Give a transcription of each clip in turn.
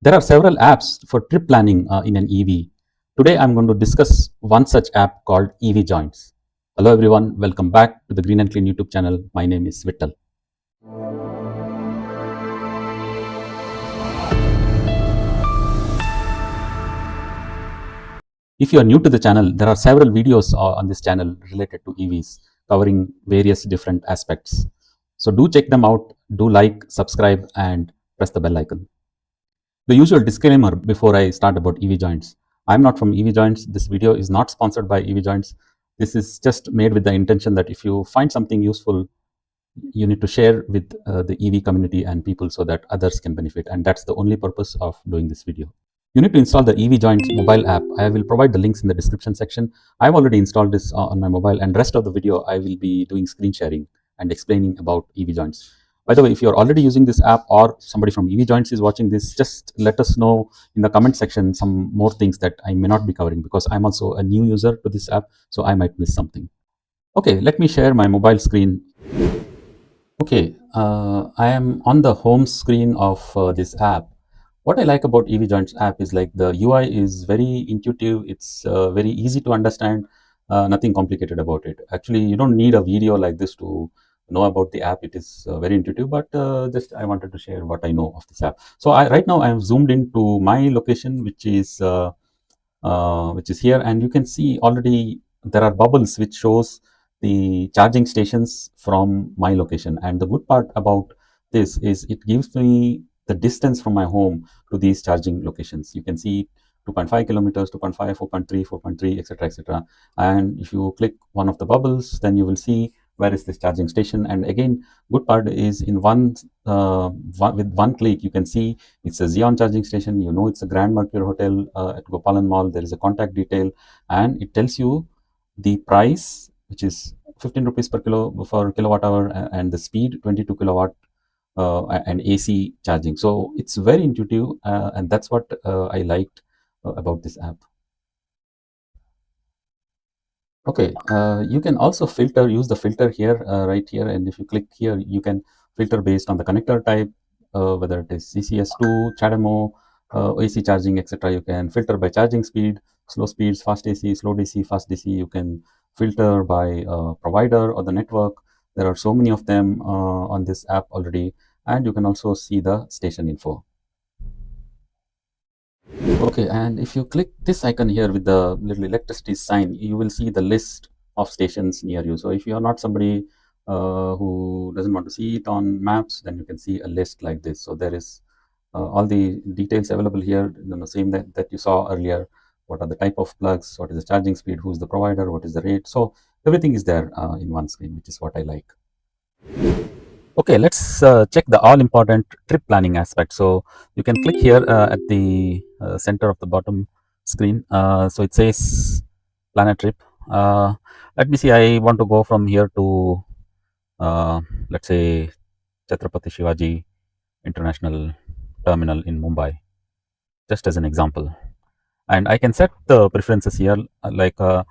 There are several apps for trip planning in an EV. Today I'm going to discuss one such app called EVJoints. Hello everyone, welcome back to the Green and Clean YouTube channel. My name is Vittal. If you are new to the channel, there are several videos on this channel related to EVs covering various different aspects. So do check them out, do like, subscribe and press the bell icon. The usual disclaimer before I start about EVJoints. I'm not from EVJoints. This video is not sponsored by EVJoints. This is just made with the intention that if you find something useful, you need to share with the EV community and people so that others can benefit. And that's the only purpose of doing this video. You need to install the EVJoints mobile app. I will provide the links in the description section. I've already installed this on my mobile, and rest of the video I will be doing screen sharing and explaining about EVJoints. By the way, if you're already using this app or somebody from EVJoints is watching this, just let us know in the comment section some more things that I may not be covering, because I'm also a new user to this app, so I might miss something. Okay, let me share my mobile screen. Okay, I am on the home screen of this app. What I like about EVJoints app is like the UI is very intuitive. It's very easy to understand. Nothing complicated about it. Actually, you don't need a video like this to know about the app. It is very intuitive. But just I wanted to share what I know of this app. So right now I am zoomed into my location, which is here, and you can see already there are bubbles which shows the charging stations from my location. And the good part about this is it gives me the distance from my home to these charging locations. You can see 2.5 kilometers, 2.5, 4.3, 4.3, etc., etc. And if you click one of the bubbles, then you will see where is this charging station. And again, good part is in with one click, you can see it's a Xeon charging station. You know it's a Grand Mercure Hotel at Gopalan Mall. There is a contact detail, and it tells you the price, which is 15 rupees per kilowatt hour, and the speed 22 kilowatt and AC charging. So it's very intuitive, and that's what I liked about this app. Okay, you can also use the filter here, right here, and if you click here, you can filter based on the connector type, whether it is CCS2, CHAdeMO, AC charging, etc. You can filter by charging speed, slow speeds, fast AC, slow DC, fast DC. You can filter by provider or the network. There are so many of them on this app already, and you can also see the station info. Okay, and if you click this icon here with the little electricity sign, you will see the list of stations near you. So if you are not somebody who doesn't want to see it on maps, then you can see a list like this. So there is all the details available here, same that you saw earlier. What are the type of plugs, what is the charging speed, who's the provider, what is the rate. So everything is there in one screen, which is what I like. Okay, let's check the all-important trip planning aspect. So you can click here at the center of the bottom screen. So it says plan a trip. Let me see, I want to go from here to, let's say, Chhatrapati Shivaji International Terminal in Mumbai, just as an example. And I can set the preferences here, like how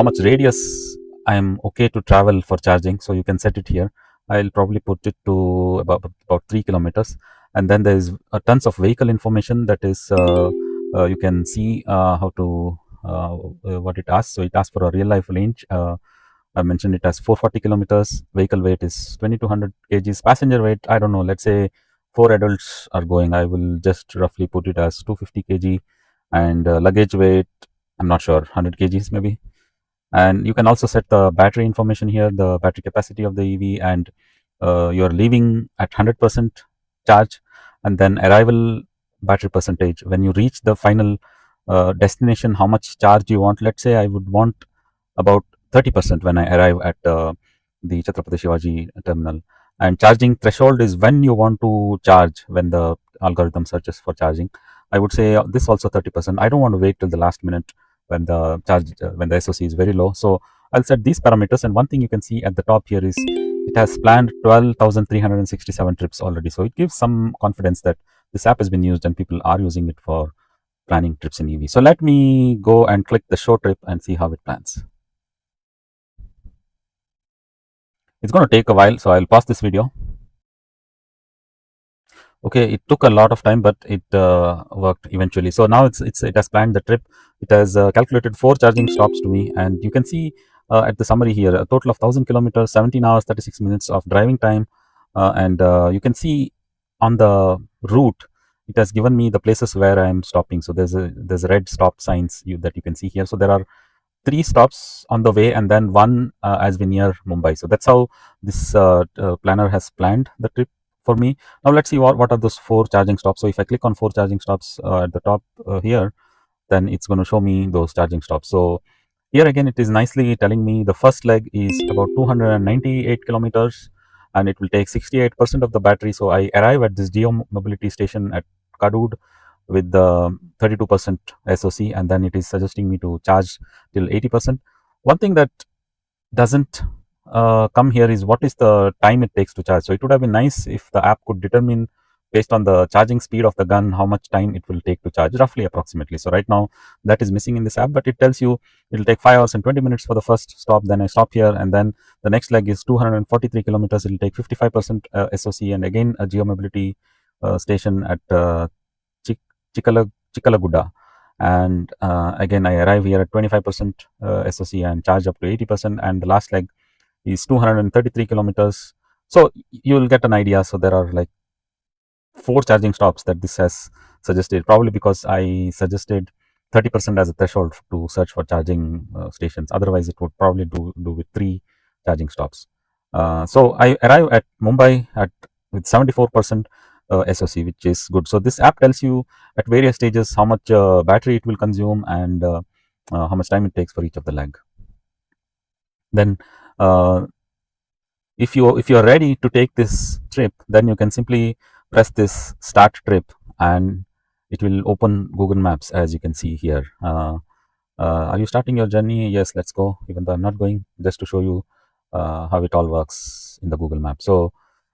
much radius I am okay to travel for charging. So you can set it here. I'll probably put it to about 3 kilometers. And then there is tons of vehicle information that is you can see how to what it asks. So it asks for a real life range. I mentioned it as 440 kilometers. Vehicle weight is 2200 kgs. Passenger weight, I don't know, let's say 4 adults are going. I will just roughly put it as 250 kg. And luggage weight, I'm not sure, 100 kgs maybe. And you can also set the battery information here, the battery capacity of the EV, and you're leaving at 100% charge, and then arrival battery percentage. When you reach the final destination, how much charge you want. Let's say I would want about 30% when I arrive at the Chhatrapati Shivaji terminal. And charging threshold is when you want to charge, when the algorithm searches for charging. I would say this also 30%. I don't want to wait till the last minute when the when the SOC is very low. So I'll set these parameters. And one thing you can see at the top here is it has planned 12,367 trips already. So it gives some confidence that this app has been used and people are using it for planning trips in EV. So let me go and click the show trip and see how it plans. It's going to take a while, so I'll pause this video. Okay, it took a lot of time, but it worked eventually. So now it has planned the trip. It has calculated 4 charging stops to me, and you can see at the summary here a total of 1,000 kilometers, 17 hours, 36 minutes of driving time, and you can see on the route it has given me the places where I am stopping. So there's red stop signs that you can see here. So there are 3 stops on the way, and then one as we near Mumbai. So that's how this planner has planned the trip for me. Now let's see what are those 4 charging stops. So if I click on 4 charging stops at the top here, then it's going to show me those charging stops. So here again, it is nicely telling me the first leg is about 298 kilometers, and it will take 68% of the battery. So I arrive at this Geo Mobility station at Kadud with the 32% SOC, and then it is suggesting me to charge till 80%. One thing that doesn't come here is what is the time it takes to charge. So it would have been nice if the app could determine based on the charging speed of the gun how much time it will take to charge, roughly approximately. So right now that is missing in this app, but it tells you it will take 5 hours and 20 minutes for the first stop. Then I stop here, and then the next leg is 243 kilometers. It will take 55% SOC, and again a Geo Mobility station at Chik- Chikalaguda. And again, I arrive here at 25% SOC and charge up to 80%. And the last leg is 233 kilometers. So you will get an idea. So there are like 4 charging stops that this has suggested, probably because I suggested 30% as a threshold to search for charging stations. Otherwise, it would probably do with 3 charging stops. So I arrive at Mumbai at with 74% SOC, which is good. So this app tells you at various stages how much battery it will consume and how much time it takes for each of the leg. Then if you are ready to take this trip, then you can simply press this start trip, and it will open Google Maps, as you can see here. Are you starting your journey? Yes, let's go, even though I'm not going, just to show you how it all works in the Google Map. So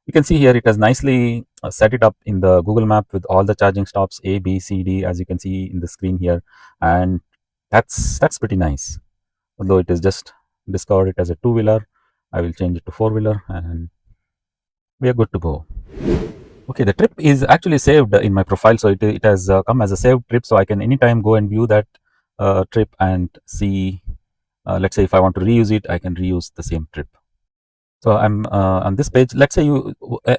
you can see here it has nicely set it up in the Google Map with all the charging stops A, B, C, D, as you can see in the screen here, and that's pretty nice. Although it is just discovered it as a two-wheeler, I will change it to four-wheeler, and we are good to go. Okay, the trip is actually saved in my profile, so it has come as a saved trip, so I can anytime go and view that trip and see. Let's say if I want to reuse it, I can reuse the same trip. So I'm on this page. Let's say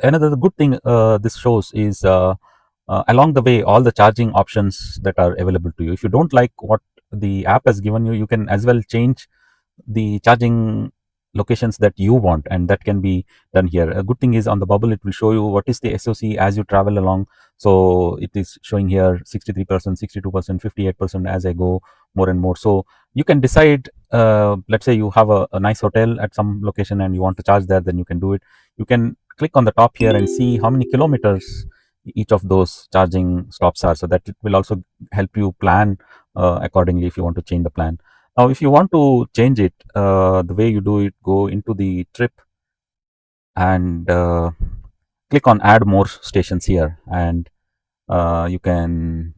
another good thing this shows is along the way all the charging options that are available to you. If you don't like what the app has given you, you can as well change the charging locations that you want, and that can be done here. A good thing is on the bubble it will show you what is the SOC as you travel along. So it is showing here 63%, 62%, 58% as I go more and more. So you can decide, let's say you have a nice hotel at some location and you want to charge there, then you can do it. You can click on the top here and see how many kilometers each of those charging stops are, so that it will also help you plan accordingly if you want to change the plan. Now, if you want to change it, the way you do it, go into the trip and click on add more stations here, and you can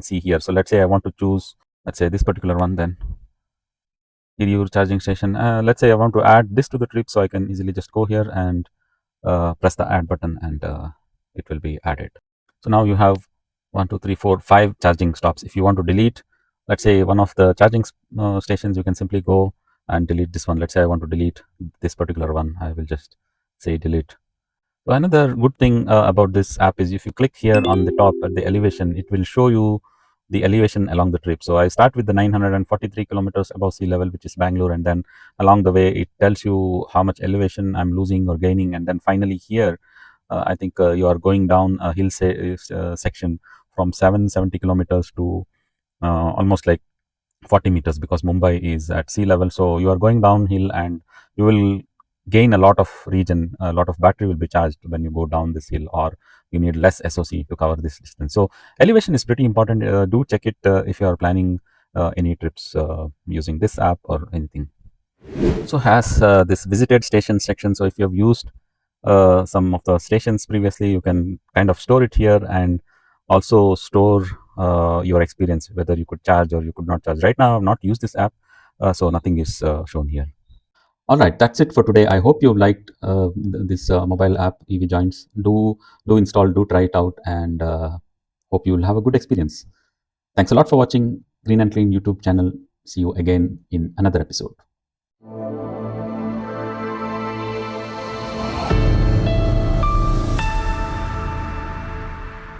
see here. So let's say I want to choose, let's say this particular one, then your charging station. Let's say I want to add this to the trip, so I can easily just go here and press the add button, and it will be added. So now you have 1, 2, 3, 4, 5 charging stops. If you want to delete, let's say one of the charging stations, you can simply go and delete this one. Let's say I want to delete this particular one. I will just say delete. So another good thing about this app is if you click here on the top at the elevation, it will show you the elevation along the trip. So I start with the 943 kilometers above sea level, which is Bangalore, and then along the way it tells you how much elevation I'm losing or gaining, and then finally here I think you are going down a hill section from 770 kilometers to almost like 40 meters, because Mumbai is at sea level. So you are going downhill and you will gain a lot of region, a lot of battery will be charged when you go down this hill, or you need less SOC to cover this distance. So elevation is pretty important. Do check it if you are planning any trips using this app or anything. So has this visited station section. So if you have used some of the stations previously, you can kind of store it here and also store your experience, whether you could charge or you could not charge. Right now I have not used this app, so nothing is shown here. All right, that's it for today. I hope you liked this mobile app EVJoints. Do install, do try it out, and hope you will have a good experience. Thanks a lot for watching Green and Clean YouTube channel. See you again in another episode.